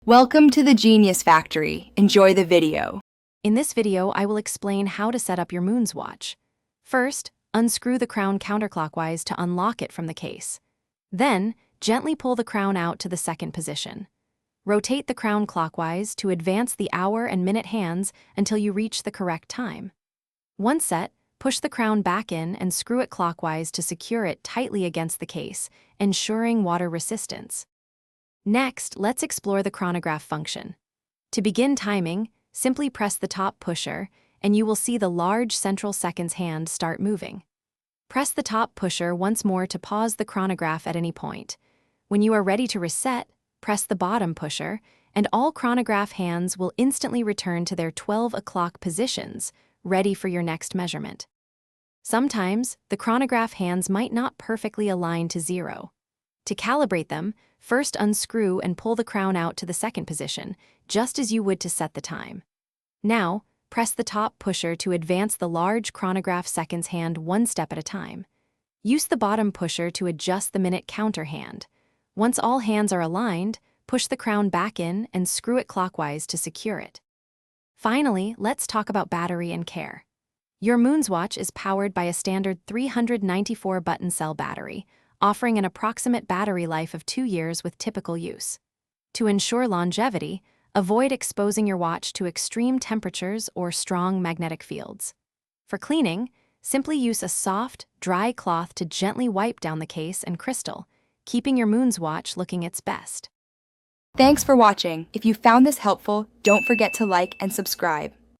Welcome to the Genius Factory. Enjoy the video. In this video, I will explain how to set up your Moonwatch. First, unscrew the crown counterclockwise to unlock it from the case. Then, gently pull the crown out to the second position. Rotate the crown clockwise to advance the hour and minute hands until you reach the correct time. Once set, push the crown back in and screw it clockwise to secure it tightly against the case, ensuring water resistance. Next, let's explore the chronograph function. To begin timing, simply press the top pusher, and you will see the large central seconds hand start moving. Press the top pusher once more to pause the chronograph at any point. When you are ready to reset, press the bottom pusher, and all chronograph hands will instantly return to their 12 o'clock positions, ready for your next measurement. Sometimes, the chronograph hands might not perfectly align to 0. To calibrate them, first unscrew and pull the crown out to the second position, just as you would to set the time. Now, press the top pusher to advance the large chronograph seconds hand one step at a time. Use the bottom pusher to adjust the minute counter hand. Once all hands are aligned, push the crown back in and screw it clockwise to secure it. Finally, let's talk about battery and care. Your Moonwatch is powered by a standard 394 button cell battery, offering an approximate battery life of 2 years with typical use. To ensure longevity, avoid exposing your watch to extreme temperatures or strong magnetic fields. For cleaning, simply use a soft, dry cloth to gently wipe down the case and crystal, keeping your Moonwatch looking its best. Thanks for watching. If you found this helpful, don't forget to like and subscribe.